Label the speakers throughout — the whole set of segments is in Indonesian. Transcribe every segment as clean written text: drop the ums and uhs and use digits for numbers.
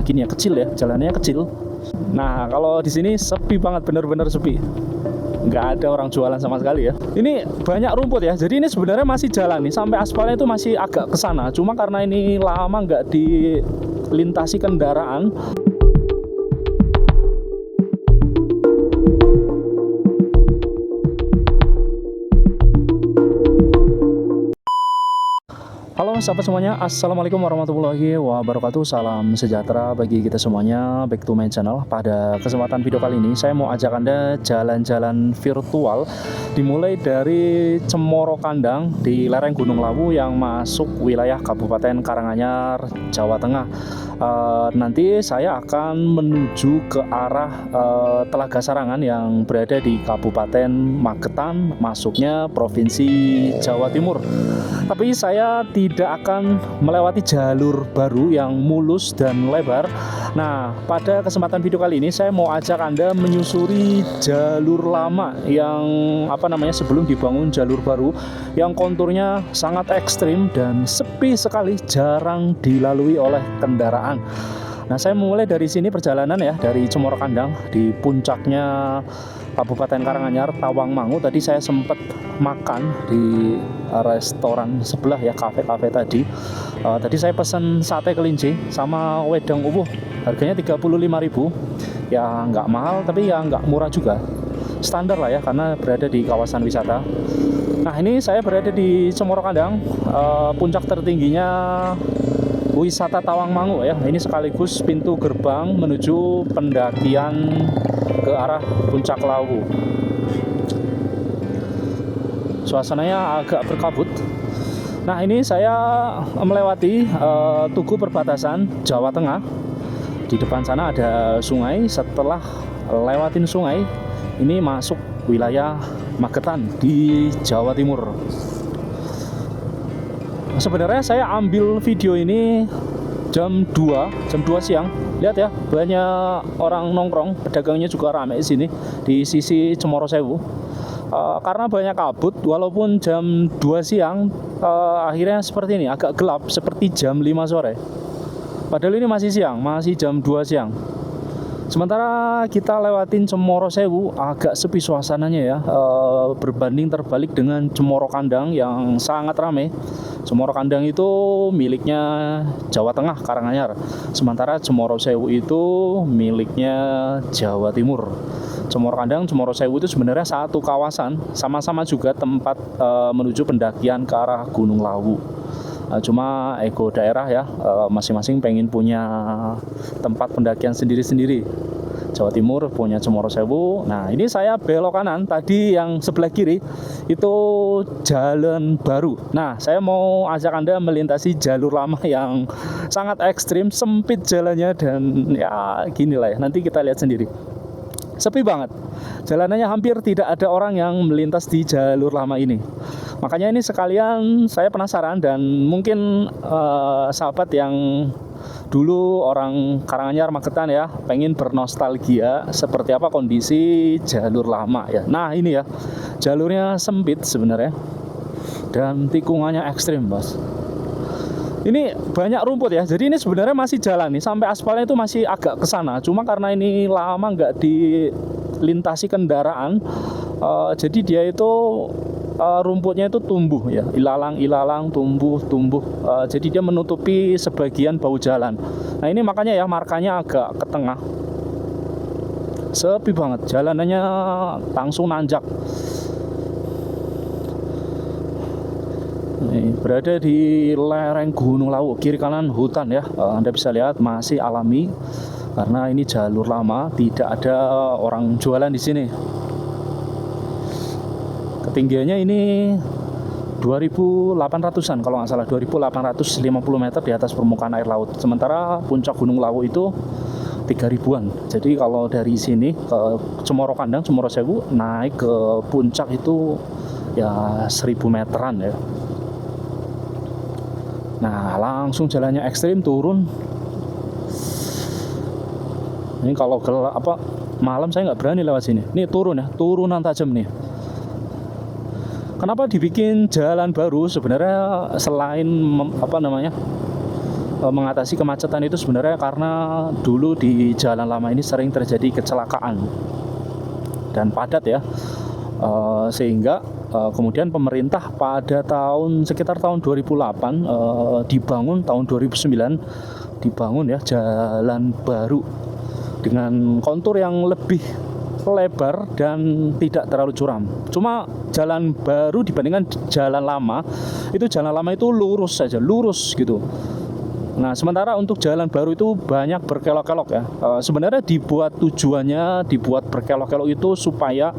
Speaker 1: gini ya, kecil ya, jalannya kecil. Nah kalau di sini sepi banget, bener-bener sepi, nggak ada orang jualan sama sekali ya. Ini banyak rumput ya, jadi ini sebenarnya masih jalan nih, sampai aspalnya itu masih agak ke sana. Cuma karena ini lama nggak dilintasi kendaraan. Halo sahabat semuanya, assalamualaikum warahmatullahi wabarakatuh. Salam sejahtera bagi kita semuanya. Back to my channel. Pada kesempatan video kali ini saya mau ajak Anda jalan-jalan virtual, dimulai dari Cemoro Kandang di lereng Gunung Lawu yang masuk wilayah Kabupaten Karanganyar, Jawa Tengah. Nanti saya akan menuju ke arah Telaga Sarangan yang berada di Kabupaten Magetan, masuknya Provinsi Jawa Timur. Tapi saya tidak akan melewati jalur baru yang mulus dan lebar. Nah, pada kesempatan video kali ini saya mau ajak Anda menyusuri jalur lama yang sebelum dibangun jalur baru, yang konturnya sangat ekstrim dan sepi sekali, jarang dilalui oleh kendaraan. Nah, saya mulai dari sini perjalanan ya, dari Cemoro Kandang di puncaknya Kabupaten Karanganyar, Tawangmangu. Tadi saya sempat makan di restoran sebelah ya, kafe-kafe tadi. Tadi saya pesan sate kelinci sama wedang uwuh, harganya 35.000. Ya nggak mahal tapi ya nggak murah juga, standar lah ya, karena berada di kawasan wisata. Nah, ini saya berada di Cemoro Kandang, puncak tertingginya wisata Tawangmangu ya. Ini sekaligus pintu gerbang menuju pendakian ke arah Puncak Lawu. Suasananya agak berkabut. Nah, ini saya melewati tugu perbatasan Jawa Tengah. Di depan sana ada sungai. Setelah lewatin sungai, ini masuk wilayah Magetan di Jawa Timur. Sebenarnya saya ambil video ini jam 2 siang. Lihat ya, banyak orang nongkrong, pedagangnya juga ramai di sini di sisi Cemoro Sewu. Karena banyak kabut, walaupun jam 2 siang akhirnya seperti ini, agak gelap seperti jam 5 sore. Padahal ini masih siang, masih jam 2 siang. Sementara kita lewatin Cemoro Sewu, agak sepi suasananya ya, berbanding terbalik dengan Cemoro Kandang yang sangat ramai. Cemoro Kandang itu miliknya Jawa Tengah, Karanganyar. Sementara Cemoro Sewu itu miliknya Jawa Timur. Cemoro Kandang, Cemoro Sewu itu sebenarnya satu kawasan, sama-sama juga tempat menuju pendakian ke arah Gunung Lawu. Cuma ego daerah ya, masing-masing pengen punya tempat pendakian sendiri-sendiri. Jawa Timur punya Cemoro Sewu. Nah, ini saya belok kanan, tadi yang sebelah kiri itu jalan baru. Nah, saya mau ajak Anda melintasi jalur lama yang sangat ekstrim, sempit jalannya, dan ya gini lah ya, nanti kita lihat sendiri. Sepi banget, jalanannya hampir tidak ada orang yang melintas di jalur lama ini. Makanya ini sekalian saya penasaran, dan mungkin sahabat yang dulu orang Karanganyar, Magetan ya, pengen bernostalgia seperti apa kondisi jalur lama ya. Nah, ini ya, jalurnya sempit sebenarnya dan tikungannya ekstrim, bos. Ini banyak rumput ya, jadi ini sebenarnya masih jalan nih, sampai aspalnya itu masih agak ke sana. Cuma karena ini lama nggak dilintasi kendaraan, jadi dia itu rumputnya itu tumbuh ya, ilalang tumbuh. Jadi dia menutupi sebagian bahu jalan. Nah, ini makanya ya markanya agak ke tengah. Sepi banget, jalanannya langsung nanjak. Ini berada di lereng Gunung Lawu, kiri kanan hutan ya. Anda bisa lihat masih alami karena ini jalur lama, tidak ada orang jualan di sini. Ketinggiannya ini 2.800-an kalau nggak salah, 2.850 meter di atas permukaan air laut. Sementara puncak Gunung Lawu itu 3.000-an. Jadi kalau dari sini ke Cemoro Kandang, Cemoro Sewu, naik ke puncak itu ya 1.000 meteran ya. Nah, langsung jalannya ekstrim, turun. Ini kalau gelap malam saya nggak berani lewat sini. Ini turun ya, turunan tajam nih. Kenapa dibikin jalan baru? Sebenarnya selain mengatasi kemacetan itu sebenarnya karena dulu di jalan lama ini sering terjadi kecelakaan dan padat ya. Sehingga kemudian pemerintah pada sekitar tahun 2008 dibangun, tahun 2009 dibangun ya jalan baru dengan kontur yang lebih lebar dan tidak terlalu curam. Cuma jalan baru dibandingkan jalan lama itu lurus saja, lurus gitu. Nah, sementara untuk jalan baru itu banyak berkelok-kelok ya. Sebenarnya tujuannya dibuat berkelok-kelok itu supaya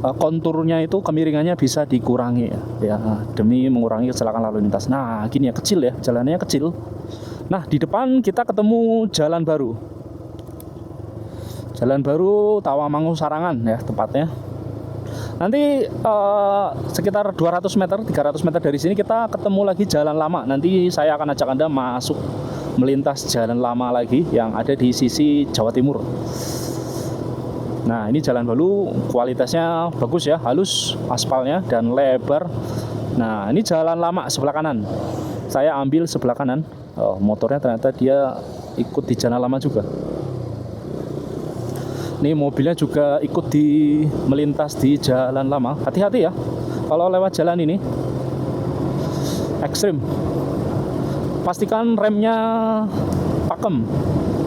Speaker 1: konturnya itu kemiringannya bisa dikurangi ya, demi mengurangi kecelakaan lalu lintas. Nah, gini ya, kecil ya, jalannya kecil. Nah, di depan kita ketemu jalan baru. Jalan baru Tawamangu Sarangan ya tepatnya. Nanti sekitar 200 meter, 300 meter dari sini kita ketemu lagi jalan lama. Nanti saya akan ajak Anda masuk melintas jalan lama lagi yang ada di sisi Jawa Timur. Nah, ini jalan baru kualitasnya bagus ya, halus aspalnya dan lebar. Nah, ini jalan lama sebelah kanan. Saya ambil sebelah kanan. Motornya ternyata dia ikut di jalan lama juga. Ini mobilnya juga ikut melintas di jalan lama. Hati-hati ya kalau lewat jalan ini, ekstrim. Pastikan remnya pakem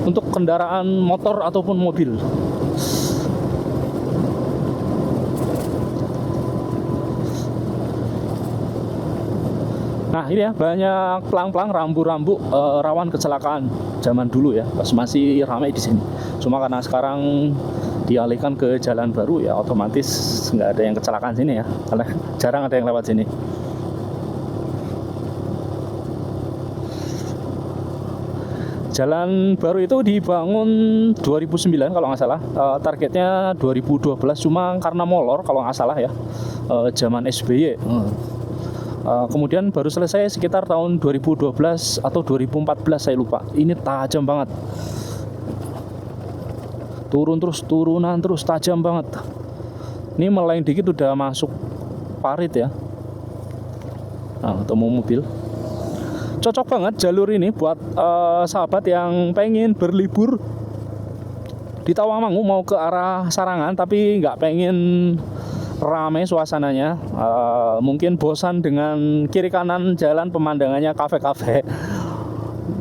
Speaker 1: untuk kendaraan motor ataupun mobil. Nah, ini ya banyak pelang-pelang rambu-rambu rawan kecelakaan zaman dulu ya, pas masih ramai di sini. Cuma karena sekarang dialihkan ke jalan baru ya, otomatis nggak ada yang kecelakaan sini ya, karena jarang ada yang lewat sini. Jalan baru itu dibangun 2009 kalau nggak salah, targetnya 2012, cuma karena molor kalau nggak salah ya, zaman SBY. Kemudian baru selesai sekitar tahun 2012 atau 2014, saya lupa. Ini tajam banget, turunan terus tajam banget. Ini meleng dikit udah masuk parit ya. Nah, untuk mobil cocok banget jalur ini buat sahabat yang pengen berlibur di Tawamangu mau ke arah Sarangan tapi nggak pengen ramai suasananya, mungkin bosan dengan kiri kanan jalan pemandangannya kafe-kafe.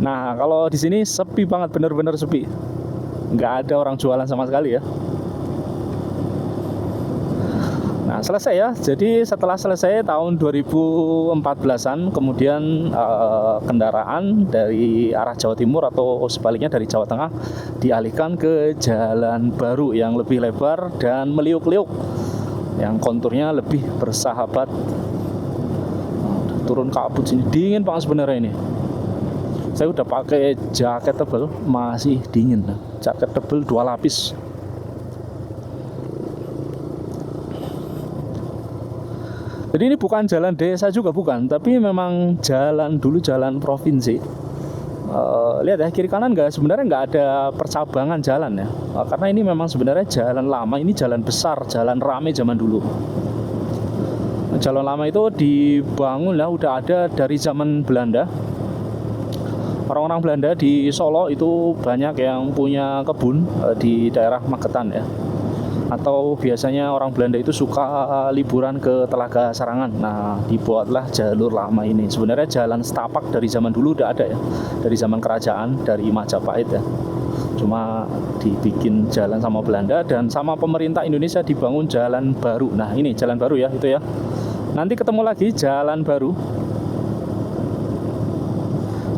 Speaker 1: Nah, kalau di sini sepi banget, bener-bener sepi, nggak ada orang jualan sama sekali ya. Nah, selesai ya. Jadi setelah selesai tahun 2014-an, kemudian kendaraan dari arah Jawa Timur atau sebaliknya dari Jawa Tengah dialihkan ke jalan baru yang lebih lebar dan meliuk-liuk, yang konturnya lebih bersahabat. Turun kabut sini dingin banget sebenarnya ini. Saya udah pakai jaket tebal masih dingin. Jaket tebal 2 lapis. Jadi ini bukan jalan desa juga bukan, tapi memang jalan dulu jalan provinsi. Lihat ya, kiri kanan sebenarnya nggak ada percabangan jalan ya, karena ini memang sebenarnya jalan lama, ini jalan besar, jalan rame zaman dulu. Jalan lama itu dibangun lah, udah ada dari zaman Belanda. Orang-orang Belanda di Solo itu banyak yang punya kebun di daerah Magetan ya, atau biasanya orang Belanda itu suka liburan ke Telaga Sarangan. Nah, dibuatlah jalur lama ini. Sebenarnya jalan setapak dari zaman dulu udah ada ya, dari zaman kerajaan, dari Majapahit ya. Cuma dibikin jalan sama Belanda dan sama pemerintah Indonesia dibangun jalan baru. Nah, ini jalan baru ya, itu ya. Nanti ketemu lagi jalan baru.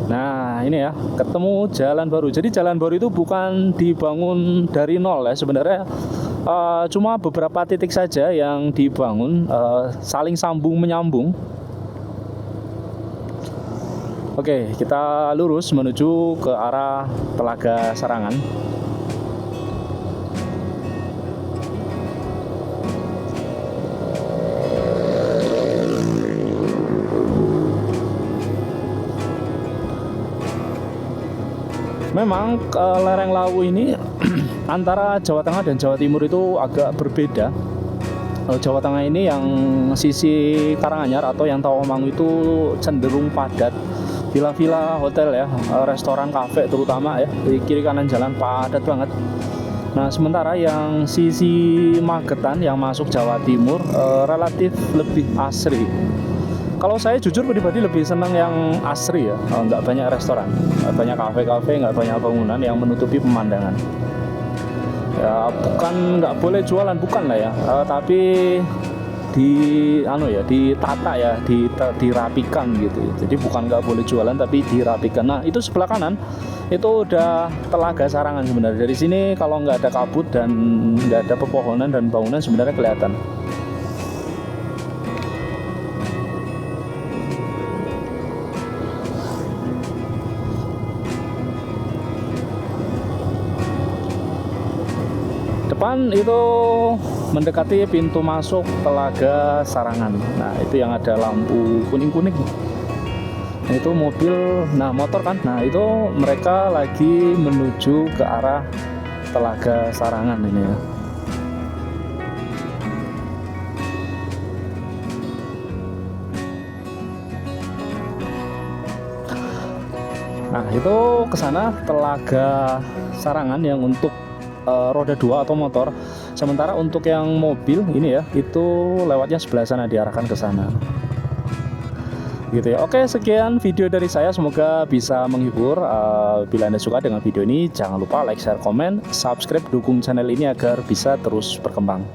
Speaker 1: Nah, ini ya, ketemu jalan baru. Jadi jalan baru itu bukan dibangun dari nol ya sebenarnya. Cuma beberapa titik saja yang dibangun, saling sambung menyambung. Oke, kita lurus menuju ke arah Telaga Sarangan. Memang lereng Lawu ini antara Jawa Tengah dan Jawa Timur itu agak berbeda. Jawa Tengah ini yang sisi Karanganyar atau yang Tawamangu itu cenderung padat, villa-villa hotel ya, restoran, kafe terutama ya, di kiri kanan jalan padat banget. Nah, sementara yang sisi Magetan yang masuk Jawa Timur relatif lebih asri. Kalau saya jujur pribadi lebih senang yang asri ya, nggak banyak restoran, nggak banyak kafe-kafe, nggak banyak bangunan yang menutupi pemandangan. Ya bukan nggak boleh jualan, bukan lah ya, tapi ditata ya, dirapikan gitu. Jadi bukan nggak boleh jualan tapi dirapikan. Nah itu sebelah kanan itu udah Telaga Sarangan sebenarnya. Dari sini kalau nggak ada kabut dan nggak ada pepohonan dan bangunan sebenarnya kelihatan. Depan itu mendekati pintu masuk Telaga Sarangan. Nah itu yang ada lampu kuning-kuning. Nah, itu mobil, nah motor kan. Nah itu mereka lagi menuju ke arah Telaga Sarangan ini ya. Nah itu ke sana Telaga Sarangan yang untuk roda 2 atau motor. Sementara untuk yang mobil ini ya, itu lewatnya sebelah sana, diarahkan ke sana. Gitu ya. Oke, sekian video dari saya, semoga bisa menghibur. Bila Anda suka dengan video ini, jangan lupa like, share, komen, subscribe, dukung channel ini agar bisa terus berkembang.